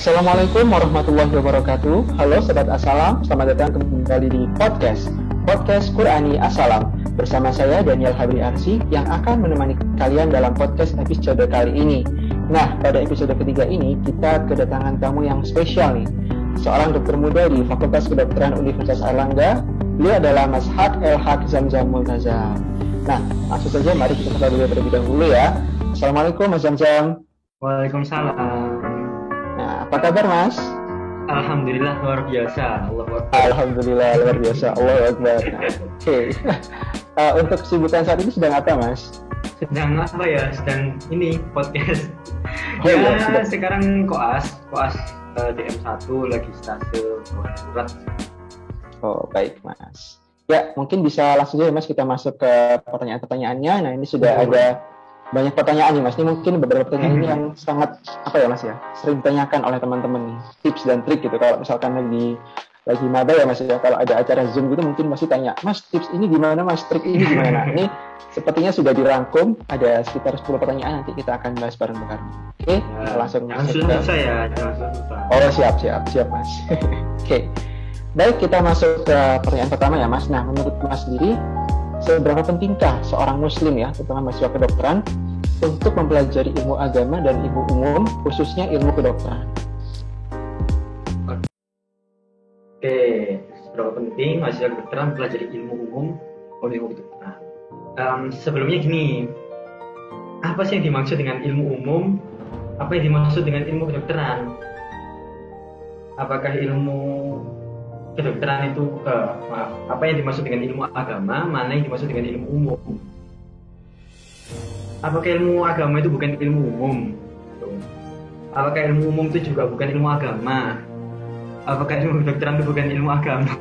Assalamualaikum warahmatullahi wabarakatuh. Halo Sobat Assalam, selamat datang kembali di Podcast Qur'ani Assalam. Bersama saya Daniel Habri Arsi yang akan menemani kalian dalam podcast episode kali ini. Nah, pada episode ketiga ini kita kedatangan tamu yang spesial nih. Seorang dokter muda di Fakultas Kedokteran Universitas Airlangga. Beliau adalah Mas Haq El-Haq Zamzam Multazam. Nah, langsung saja mari kita kenal dulu terlebih dahulu ya. Assalamualaikum Mas Zamzam. Waalaikumsalam. Nah, apa kabar Mas? Alhamdulillah luar biasa. Alhamdulillah luar biasa. Allahu Akbar. Oke. Untuk kesibukan saat ini sedang apa Mas? Sedang apa ya? Sedang ini podcast. Oh, ya, sekarang koas DM1 lagi stase surat. Oh, baik Mas. Ya, mungkin bisa langsung saja Mas kita masuk ke pertanyaan-pertanyaannya. Nah, ini sudah ada banyak pertanyaan nih Mas. Ini mungkin beberapa pertanyaan ini yang sangat Mas ya, sering ditanyakan oleh teman-teman nih. Tips dan trik gitu. Kalau misalkan lagi maba ya Mas ya, kalau ada acara Zoom gitu mungkin masih tanya, Mas tips ini gimana Mas, trik ini gimana? Ini sepertinya sudah dirangkum, ada sekitar 10 pertanyaan, nanti kita akan bahas bareng-bareng. Oke, kita langsung masuk ke... Oh, siap Mas. Oke. Baik, kita masuk ke pertanyaan pertama ya Mas. Nah, menurut Mas sendiri, seberapa pentingkah seorang muslim ya, terutama mahasiswa kedokteran, untuk mempelajari ilmu agama dan ilmu umum, khususnya ilmu kedokteran? Oke, seberapa penting mahasiswa kedokteran mempelajari ilmu umum oleh ilmu kedokteran? Sebelumnya gini, apa sih yang dimaksud dengan ilmu umum? Apa yang dimaksud dengan ilmu kedokteran? Apakah ilmu kedokteran itu apa yang dimaksud dengan ilmu agama, mana yang dimaksud dengan ilmu umum? Apakah ilmu agama itu bukan ilmu umum? Apakah ilmu umum itu juga bukan ilmu agama? Apakah ilmu kedokteran itu bukan ilmu agama?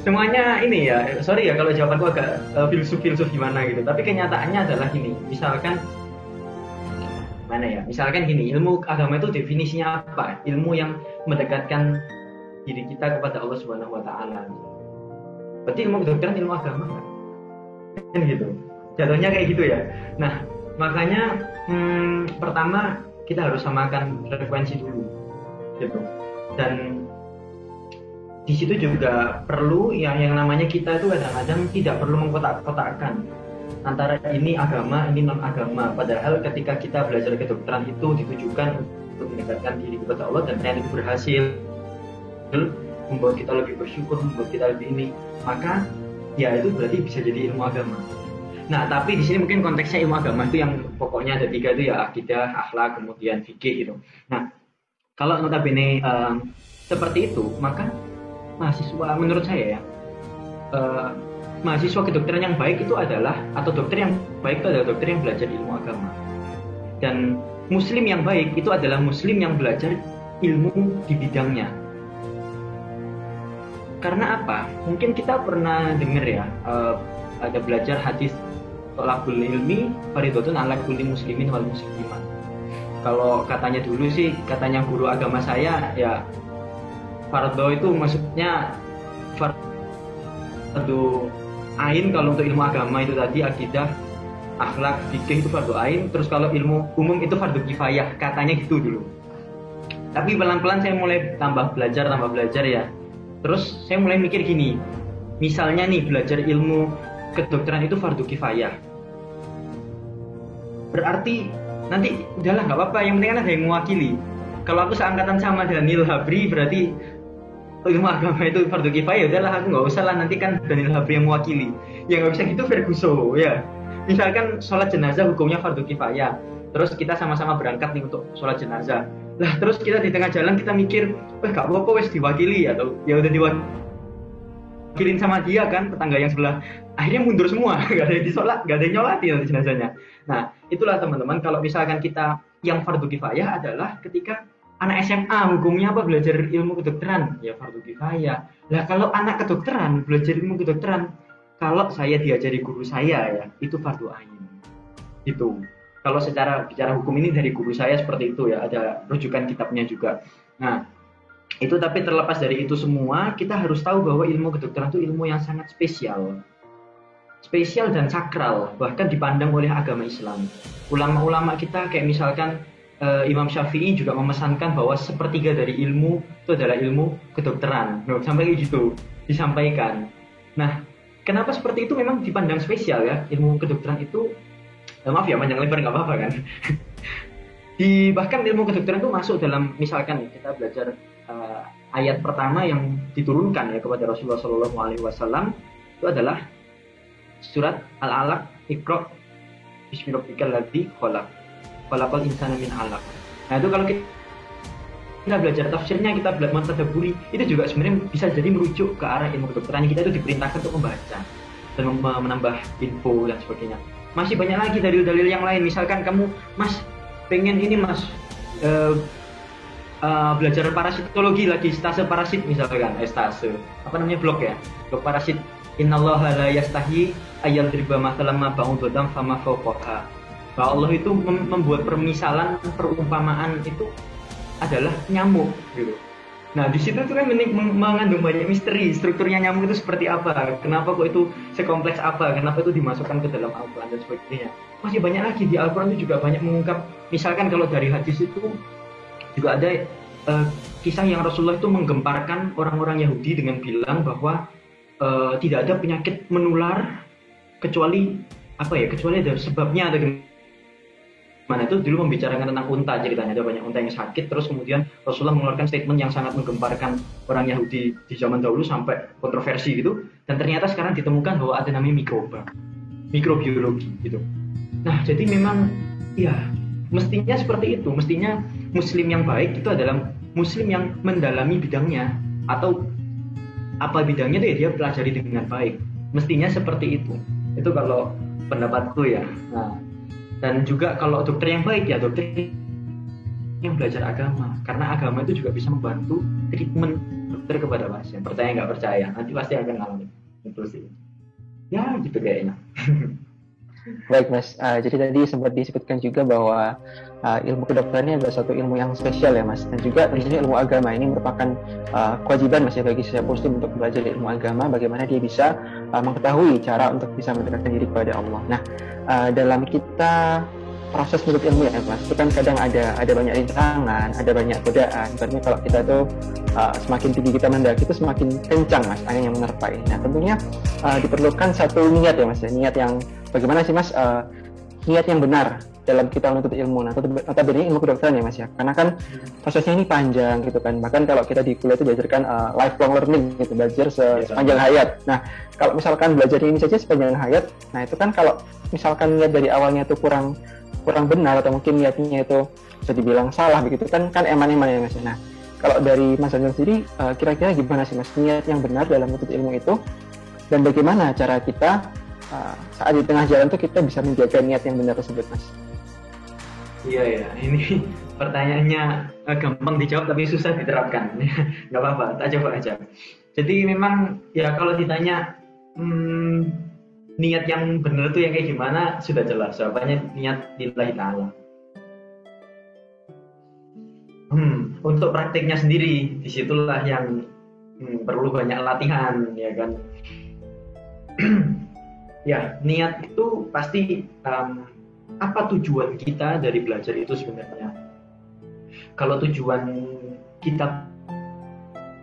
Semuanya ini ya, sorry ya kalau jawabanku agak filsuf gimana gitu, tapi kenyataannya adalah gini, misalkan gini, ilmu agama itu definisinya apa? Ilmu yang mendekatkan diri kita kepada Allah Subhanahu wa taala. Berarti ilmu kedokteran ilmu agama kan gitu. Jatuhnya kayak gitu ya. Nah, makanya pertama kita harus samakan frekuensi dulu. Gitu. Dan di situ juga perlu yang namanya kita itu kadang-kadang tidak perlu mengkotak-kotakkan antara ini agama, ini non-agama. Padahal ketika kita belajar kedokteran itu ditujukan untuk mendekatkan diri kepada Allah dan ternyata itu berhasil membuat kita lebih bersyukur, membuat kita lebih ini, maka ya itu berarti bisa jadi ilmu agama. Nah, tapi di sini mungkin konteksnya ilmu agama itu yang pokoknya ada 3 itu ya, akidah, akhlak, kemudian fikih gitu. Nah, kalau notabene seperti itu, maka mahasiswa menurut saya ya, mahasiswa kedokteran yang baik itu adalah, atau dokter yang baik itu adalah dokter yang belajar ilmu agama. Dan muslim yang baik itu adalah muslim yang belajar ilmu di bidangnya. Karena apa? Mungkin kita pernah dengar ya, ada belajar hadis tolabul ilmi faridotun ala kulli muslimin wal muslimat. Kalau katanya dulu sih, katanya guru agama saya ya, fardo itu maksudnya fardu ain. Kalau untuk ilmu agama itu tadi akidah, akhlak, fikih itu fardu ain. Terus kalau ilmu umum itu fardu kifayah, katanya gitu dulu. Tapi pelan-pelan saya mulai tambah belajar ya. Terus saya mulai mikir gini, misalnya nih belajar ilmu kedokteran itu fardu kifayah, berarti nanti udahlah nggak apa-apa, yang penting kan ada yang mewakili. Kalau aku seangkatan sama Daniel Habri, berarti ilmu agama itu fardu kifayah, udahlah aku nggak usah lah, nanti kan Daniel Habri yang mewakili. Ya nggak bisa gitu Ferguson ya. Misalkan sholat jenazah hukumnya fardu kifayah, terus kita sama-sama berangkat nih untuk sholat jenazah. Lah terus kita di tengah jalan kita mikir, nggak apa-apa wes diwakili, atau ya udah diwakilin sama dia kan, tetangga yang sebelah. Akhirnya mundur semua, nggak ada yang disolat, nggak ada yang nyolati nanti jenazahnya. Nah itulah teman-teman, kalau misalkan kita yang fardu kifayah adalah ketika anak SMA hukumnya apa, belajar ilmu kedokteran, ya fardu kifayah. Lah kalau anak kedokteran belajar ilmu kedokteran, kalau saya diajari guru saya ya, itu fardu ain. Itu kalau secara bicara hukum ini dari guru saya seperti itu ya, ada rujukan kitabnya juga. Nah itu, tapi terlepas dari itu semua, kita harus tahu bahwa ilmu kedokteran itu ilmu yang sangat spesial dan sakral, bahkan dipandang oleh agama Islam. Ulama-ulama kita kayak misalkan Imam Syafi'i juga memesankan bahwa sepertiga dari ilmu itu adalah ilmu kedokteran. Nah, sampai gitu disampaikan. Nah, kenapa seperti itu memang dipandang spesial ya, ilmu kedokteran itu, maaf ya panjang lebar nggak apa-apa kan. Bahkan ilmu kedokteran itu masuk dalam, misalkan kita belajar ayat pertama yang diturunkan ya kepada Rasulullah SAW itu adalah surat Al-Alaq, Iqra bismillahirrahmanirrahim ladzi khalaqal insana min 'alaq. Nah, itu kalau kita belajar tafsirnya, kita belajar mentadabburi, itu juga sebenarnya bisa jadi merujuk ke arah ilmu kedokteran. Kita itu diperintahkan untuk membaca dan menambah info dan sebagainya. Masih banyak lagi dalil-dalil yang lain. Misalkan kamu, Mas, pengen ini Mas belajar parasitologi lagi, stase parasit misalkan, blok ya, blok parasit. Innallaha la yastahi ayyadriba mathalan ma ba'udatan fama fawqaha. Bahwa Allah itu membuat permisalan, perumpamaan itu adalah nyamuk gitu. Nah, di situ tuh kan mengandung banyak misteri, strukturnya nyamuk itu seperti apa, kenapa kok itu sekompleks apa, kenapa itu dimasukkan ke dalam Al-Quran dan sebagainya. Masih banyak lagi di Al-Quran itu juga banyak mengungkap, misalkan kalau dari hadis itu juga ada kisah yang Rasulullah itu menggemparkan orang-orang Yahudi dengan bilang bahwa tidak ada penyakit menular kecuali ada sebabnya, ada mana itu dulu membicarakan tentang unta, ceritanya ada banyak unta yang sakit, terus kemudian Rasulullah mengeluarkan statement yang sangat menggemparkan orang Yahudi di zaman dahulu sampai kontroversi gitu, dan ternyata sekarang ditemukan bahwa ada namanya mikrobiologi gitu. Nah, jadi memang ya mestinya seperti itu, mestinya muslim yang baik itu adalah muslim yang mendalami bidangnya, atau apa bidangnya itu ya dia pelajari dengan baik, mestinya seperti itu kalau pendapatku ya. Nah, dan juga kalau dokter yang baik ya dokter yang belajar agama, karena agama itu juga bisa membantu treatment dokter kepada pasien. Percaya nggak percaya, nanti pasti akan ngalamin itu sih ya, gitu kayaknya. Baik Mas, jadi tadi sempat disebutkan juga bahwa ilmu kedokteran ini adalah suatu ilmu yang spesial ya Mas, dan juga tentunya ilmu agama ini merupakan kewajiban Mas ya bagi setiap muslim untuk belajar ilmu agama, bagaimana dia bisa mengetahui cara untuk bisa mendekatkan diri kepada Allah. Nah, dalam kita proses menuntut ilmu ya Mas, itu kan kadang ada banyak rintangan, ada banyak godaan. Karena kalau kita tuh semakin tinggi kita mendaki itu semakin kencang Mas angin yang menerpai. Nah, tentunya diperlukan satu niat ya Mas, niat yang bagaimana sih Mas, niat yang benar dalam kita menuntut ilmu. Nah, notabene ilmu kedokteran ya Mas ya, karena kan prosesnya ini panjang gitu kan. Bahkan kalau kita di kuliah itu diajarkan lifelong learning gitu, belajar sepanjang hayat. Nah, kalau misalkan belajar ini saja sepanjang hayat, nah itu kan kalau misalkan niat dari awalnya itu kurang benar, atau mungkin niatnya itu bisa dibilang salah begitu kan eman-eman ya Mas. Nah, kalau dari Mas Daniel sendiri kira-kira gimana sih Mas niat yang benar dalam menuntut ilmu itu, dan bagaimana cara kita saat di tengah jalan tuh kita bisa menjaga niat yang benar tersebut Mas? Iya, ini pertanyaannya gampang dijawab tapi susah diterapkan. Nggak apa-apa, tak coba aja. Jadi memang ya kalau ditanya niat yang benar tuh yang kayak gimana, sudah jelas jawabannya niat lillahi ta'ala. Untuk praktiknya sendiri, disitulah yang perlu banyak latihan ya kan. Ya, niat itu pasti apa tujuan kita dari belajar itu sebenarnya. Kalau tujuan kita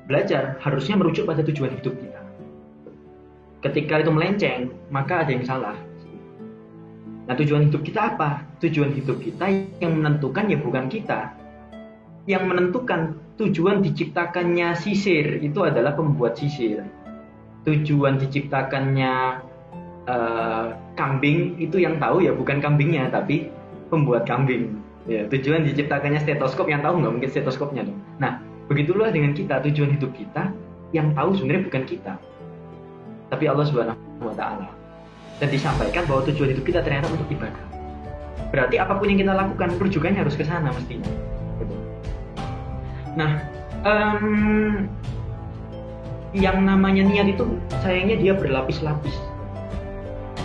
belajar harusnya merujuk pada tujuan hidup kita. Ketika itu melenceng, maka ada yang salah. Nah, tujuan hidup kita apa? Tujuan hidup kita yang menentukan ya bukan kita. Yang menentukan tujuan diciptakannya sisir itu adalah pembuat sisir. Tujuan diciptakannya kambing itu yang tahu ya bukan kambingnya, tapi pembuat kambing. Ya, tujuan diciptakannya stetoskop, yang tahu nggak mungkin stetoskopnya dong. Nah, begitulah dengan kita, tujuan hidup kita yang tahu sebenarnya bukan kita, tapi Allah Subhanahu wa Ta'ala. Dan disampaikan bahwa tujuan hidup kita ternyata untuk ibadah. Berarti apapun yang kita lakukan rujukannya harus ke sana mestinya. Gitu. Nah, yang namanya niat itu sayangnya dia berlapis-lapis.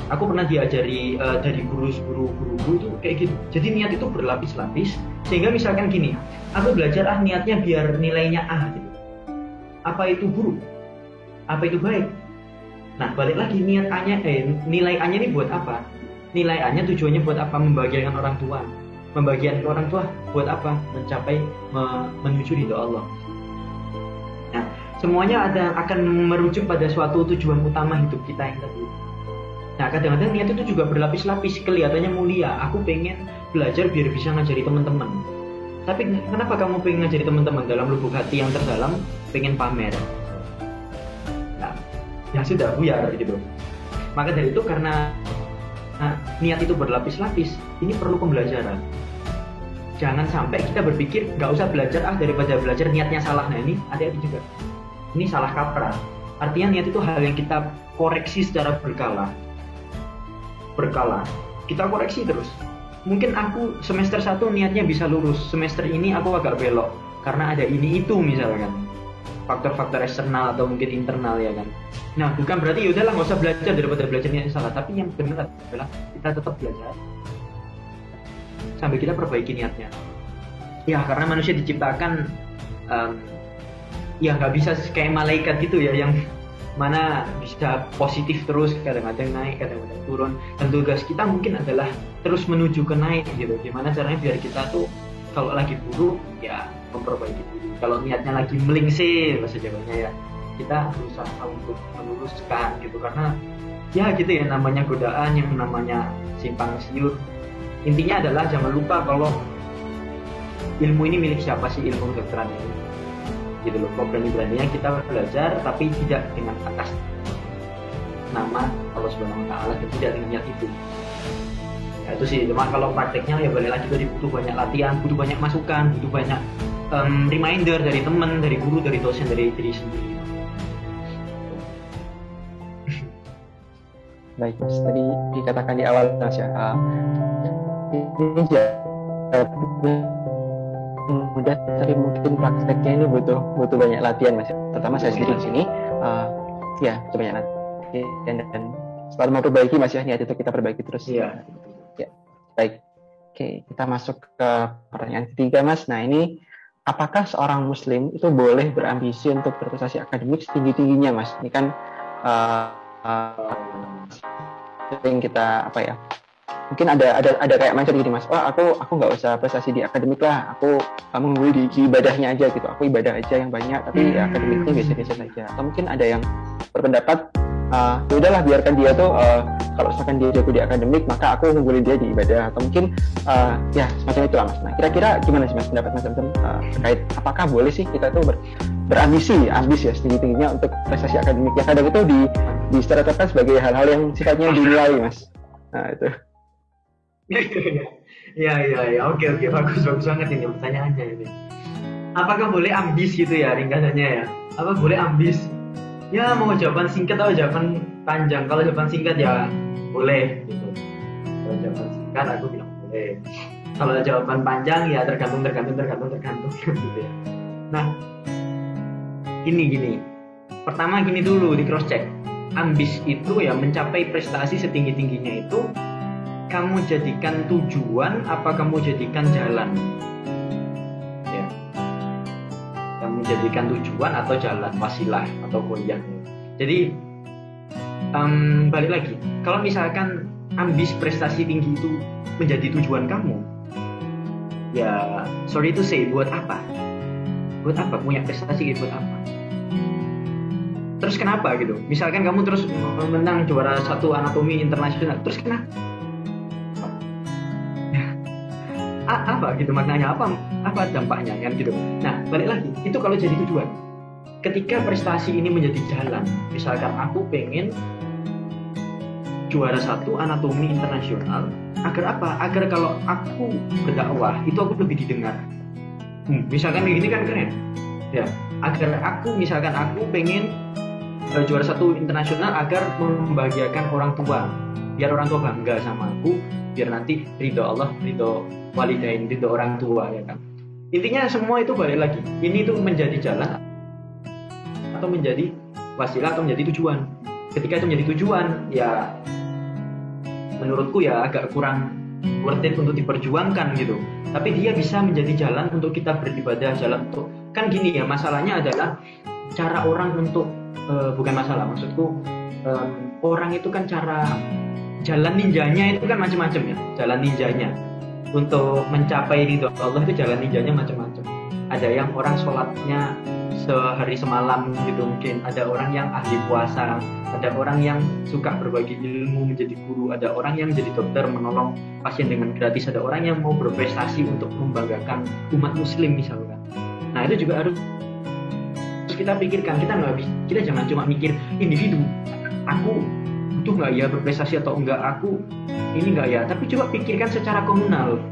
Aku pernah diajari dari guru itu kayak gitu. Jadi niat itu berlapis-lapis, sehingga misalkan gini, aku belajar niatnya biar nilainya A gitu. Apa itu buruk? Apa itu baik? Nah, balik lagi nilai A-nya ini buat apa? Nilai A-nya tujuannya buat apa? Membahagiakan orang tua. Pembagian ke orang tua buat apa? Mencapai menuju ridho Allah. Nah, semuanya akan merujuk pada suatu tujuan utama hidup kita yang tadi. Nah, kadang-kadang niat itu juga berlapis-lapis, kelihatannya mulia. Aku pengen belajar biar bisa ngajari teman-teman. Tapi kenapa kamu pengen ngajari teman-teman? Dalam lubuk hati yang terdalam pengen pamer. Nah, ya sudah buyar gitu. Maka dari itu karena niat itu berlapis-lapis, ini perlu pembelajaran. Jangan sampai kita berpikir nggak usah belajar daripada belajar niatnya salah. Nah, ini hati-hati juga. Ini salah kaprah. Artinya niat itu hal yang kita koreksi secara berkala. Kita koreksi terus. Mungkin aku semester 1 niatnya bisa lurus, semester ini aku agak belok karena ada ini itu misalkan, faktor-faktor eksternal atau mungkin internal ya kan. Nah, bukan berarti ya udahlah nggak usah belajar daripada belajar niatnya salah, tapi yang benar adalah kita tetap belajar sampai kita perbaiki niatnya. Ya, karena manusia diciptakan ya nggak bisa kayak malaikat gitu ya, yang mana bisa positif terus, kadang-kadang naik, kadang-kadang turun. Dan tugas kita mungkin adalah terus menuju ke naik gitu. Gimana caranya biar kita tuh kalau lagi buruk ya memperbaiki diri. Kalau niatnya lagi melingsing bahasa Jawanya ya, kita berusaha untuk meluruskan gitu. Karena ya gitu ya, namanya godaan, yang namanya simpang siur. Intinya adalah jangan lupa kalau ilmu ini milik siapa sih, ilmu kedokteran ini. Gitu loh, kok berani-beraninya kita belajar tapi tidak dengan atas nama Allah Subhanahu wa taala dan tidak dengan niat itu. Ya itu sih, cuma kalau prakteknya ya balik lagi tadi, butuh banyak latihan, butuh banyak masukan, butuh banyak reminder dari teman, dari guru, dari dosen, dari diri sendiri. Baik Mas, tadi dikatakan di awal Mas ya, ini mudah, tapi mungkin prakteknya ini butuh banyak latihan Mas. Terutama saya sendiri di sini, ya butuh banyak latihan dan selalu mau perbaiki Mas ya, niat itu kita perbaiki terus. Iya. Ya, baik. Oke, kita masuk ke pertanyaan ketiga Mas. Nah ini, apakah seorang Muslim itu boleh berambisi untuk berprestasi akademik setinggi-tingginya Mas? Ini kan sering kita mungkin ada kayak mindset gini Mas, aku nggak usah prestasi di akademik lah, aku mengungguli di ibadahnya aja gitu, aku ibadah aja yang banyak tapi akademiknya biasa-biasa saja. Atau mungkin ada yang berpendapat ya udahlah biarkan dia tuh kalau misalkan dia jago di akademik maka aku mengungguli dia di ibadah, atau mungkin ya semacam itulah Mas. Nah kira-kira gimana sih Mas pendapat Mas terkait apakah boleh sih kita tuh ambis ya setinggi-tingginya untuk prestasi akademik, ya kadang itu di stereotipkan sebagai hal-hal yang sifatnya duniawi Mas. Nah itu. Ya, oke, bagus banget ini pertanyaannya ini. Apakah boleh ambis gitu ya, ringkasannya ya? Apa boleh ambis? Ya mau jawaban singkat atau jawaban panjang? Kalau jawaban singkat ya boleh gitu. Kalau jawaban singkat aku bilang boleh. Kalau jawaban panjang ya tergantung gitu ya. Nah, gini. Pertama gini dulu, di cross check. Ambis itu ya mencapai prestasi setinggi-tingginya itu kamu jadikan tujuan apa kamu jadikan jalan? Ya. Kamu jadikan tujuan atau jalan, wasilah atau goyah. Jadi balik lagi, kalau misalkan ambis prestasi tinggi itu menjadi tujuan kamu, ya sorry to say, buat apa? Buat apa punya prestasi gitu, buat apa? Terus kenapa gitu? Misalkan kamu terus menang juara 1 anatomi internasional, terus kenapa? Apa gitu maknanya, apa dampaknya kan gitu. Nah balik lagi, itu kalau jadi tujuan. Ketika prestasi ini menjadi jalan, misalkan aku pengen juara 1 anatomi internasional, agar apa? Agar kalau aku berdakwah itu aku lebih didengar. Misalkan begini kan keren ya. Agar aku pengen juara 1 internasional agar membahagiakan orang tua, biar orang tua bangga sama aku, biar nanti ridho Allah, ridho walidain, ridho orang tua ya kan. Intinya semua itu balik lagi, ini tuh menjadi jalan atau menjadi wasilah atau menjadi tujuan. Ketika itu menjadi tujuan ya menurutku ya agak kurang worth it untuk diperjuangkan gitu. Tapi dia bisa menjadi jalan untuk kita beribadah, jalan untuk, kan gini ya, masalahnya adalah cara orang untuk bukan masalah, maksudku orang itu kan cara jalan ninjanya itu kan macam-macam ya, jalan ninjanya. untuk mencapai ridho Allah itu jalan ninjanya macam-macam. Ada yang orang sholatnya sehari semalam gitu mungkin, ada orang yang ahli puasa, ada orang yang suka berbagi ilmu menjadi guru, ada orang yang jadi dokter menolong pasien dengan gratis, ada orang yang mau berprestasi untuk membanggakan umat muslim misalkan. Nah itu juga harus kita pikirkan. Kita jangan cuma mikir individu, aku butuh nggak ya berprestasi atau enggak, aku ini nggak ya, tapi coba pikirkan secara komunal,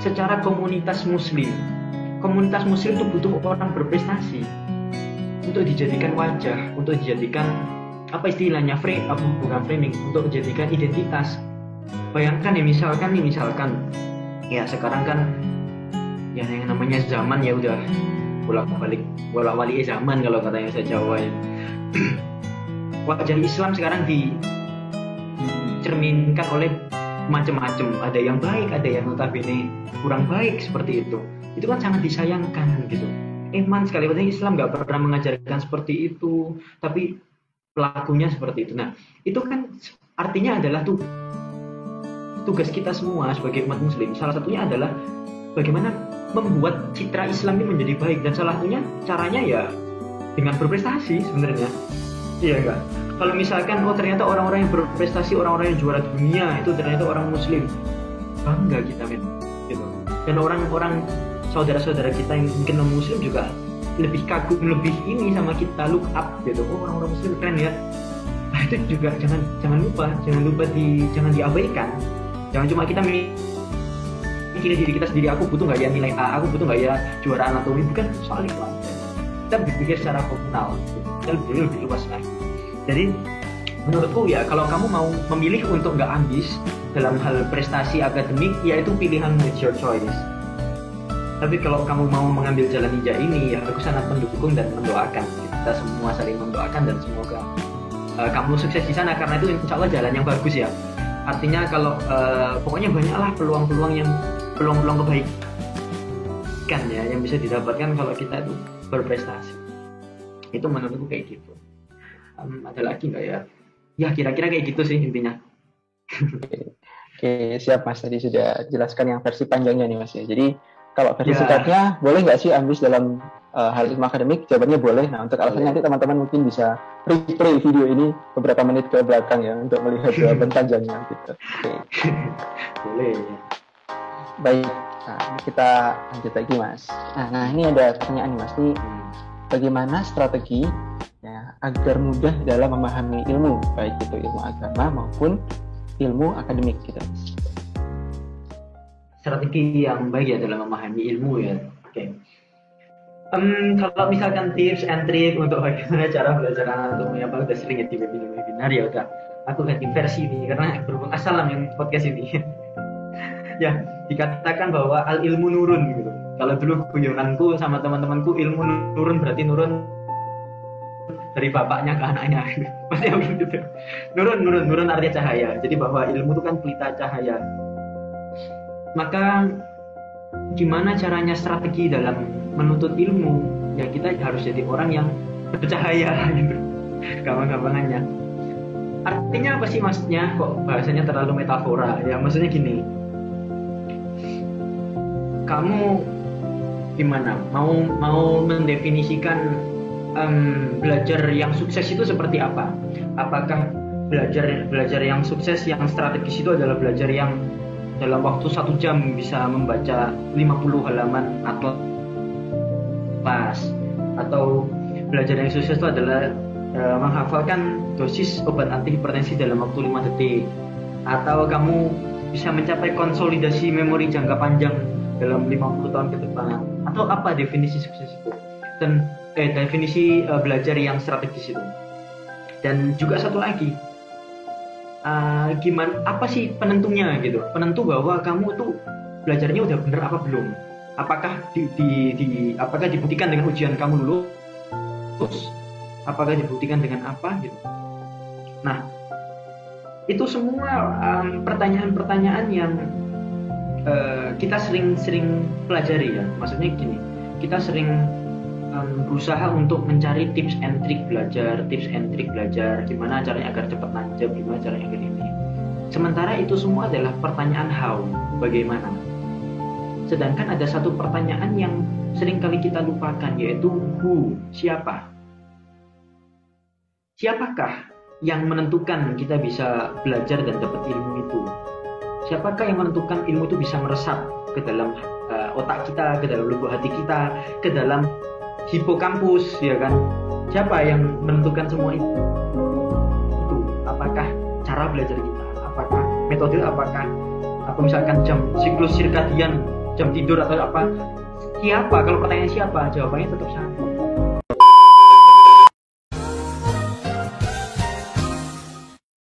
secara komunitas muslim. Komunitas muslim itu butuh orang berprestasi untuk dijadikan wajah, untuk dijadikan apa istilahnya bukan framing, untuk dijadikan identitas. Bayangkan ya misalkan ya sekarang kan ya yang namanya zaman ya udah bolak-balik zaman kalau katanya saya Jawa ya. Wajah Islam sekarang dicerminkan oleh macam-macam, ada yang baik, ada yang notabene kurang baik seperti itu. Itu kan sangat disayangkan gitu. Iman sekali, padahal Islam nggak pernah mengajarkan seperti itu, tapi pelakunya seperti itu. Nah, itu kan artinya adalah tugas kita semua sebagai umat muslim. Salah satunya adalah bagaimana membuat citra Islam ini menjadi baik, dan salah satunya caranya ya dengan berprestasi sebenarnya. Iya enggak? Kalau misalkan ternyata orang-orang yang berprestasi, orang-orang yang juara dunia itu ternyata orang muslim, bangga kita gitu. Dan orang-orang saudara-saudara kita yang mungkin non muslim juga lebih kagum, lebih ini sama kita, look up gitu. Orang-orang muslim keren ya. Nah, itu juga jangan lupa jangan diabaikan. Jangan cuma kita mikirin diri kita sendiri, aku butuh nggak ya nilai A, aku butuh nggak ya juara anatomi, bukan soal itu aja. Kita berpikir secara komunal, kita lebih luas lagi. Jadi menurutku ya, kalau kamu mau memilih untuk nggak ambis dalam hal prestasi akademik, ya itu pilihanmu, it's your choice. Tapi kalau kamu mau mengambil jalan ninja ini, ya aku sangat mendukung dan mendoakan. Kita semua saling mendoakan dan semoga kamu sukses di sana, karena itu insya Allah jalan yang bagus ya. Artinya kalau pokoknya banyaklah peluang kebaikan ya yang bisa didapatkan kalau kita itu berprestasi. Itu menurutku kayak gitu. Ada lagi nggak ya? Ya kira-kira kayak gitu sih intinya. Oke, siap Mas. Tadi sudah jelaskan yang versi panjangnya nih Mas ya. Jadi kalau versi singkatnya, boleh nggak sih ambis dalam hal ilmu akademik? Jawabannya boleh. Nah, untuk alasannya nanti teman-teman mungkin bisa replay video ini beberapa menit ke belakang ya untuk melihat jawaban panjangnya gitu. Oke. Boleh. Baik. Nah, kita lanjut lagi Mas. Nah ini ada pertanyaan nih Mas. Ini bagaimana strategi ya agar mudah dalam memahami ilmu, baik itu ilmu agama maupun ilmu akademik gitu. Strategi yang baik ya dalam memahami ilmu ya. Oke. Kalau misalkan tips and trick untuk bagaimana cara belajar anatomi, apa udah sering ya di webinar ya udah. Aku ganti versi ini karena berhubung asalam yang podcast ini. Ya dikatakan bahwa al ilmu nurun gitu. Kalau dulu guyonanku sama teman-temanku, ilmu nurun berarti nurun dari bapaknya ke anaknya. Pasti aku gitu. Nurun artinya cahaya. Jadi bahwa ilmu itu kan pelita cahaya. Maka gimana caranya strategi dalam menuntut ilmu? Ya kita harus jadi orang yang bercahaya gitu. Gampang-gampangannya. Artinya apa sih maksudnya? Kok bahasanya terlalu metafora? Ya maksudnya gini. Kamu gimana? Mau mendefinisikan belajar yang sukses itu seperti apa? Apakah belajar yang sukses, yang strategis itu adalah belajar yang dalam waktu 1 jam bisa membaca 50 halaman atlas, atau belajar yang sukses itu adalah menghafalkan dosis obat anti hipertensi dalam waktu 5 detik, atau kamu bisa mencapai konsolidasi memori jangka panjang dalam 50 tahun ke depan, atau apa definisi sukses itu, dan definisi belajar yang strategis itu. Dan juga satu lagi, apa sih penentunya gitu, penentu bahwa kamu tuh belajarnya udah bener apa belum, apakah apakah dibuktikan dengan ujian kamu lulus, apakah dibuktikan dengan apa gitu. Nah itu semua pertanyaan-pertanyaan yang kita sering pelajari ya. Maksudnya gini, kita sering berusaha untuk mencari tips and trick belajar, gimana caranya agar cepat nancep, gimana caranya agar ini. Sementara itu semua adalah pertanyaan how, bagaimana. Sedangkan ada satu pertanyaan yang sering kali kita lupakan, yaitu who, siapa? Siapakah yang menentukan kita bisa belajar dan dapat ilmu itu? Siapakah yang menentukan ilmu itu bisa meresap ke dalam otak kita, ke dalam lubuk hati kita, ke dalam hipokampus, ya kan? Siapa yang menentukan semua itu? Apakah cara belajar kita? Apakah metode? Apakah misalkan siklus sirkadian, jam tidur atau apa? Siapa? Kalau pertanyaan siapa, jawabannya tetap sama.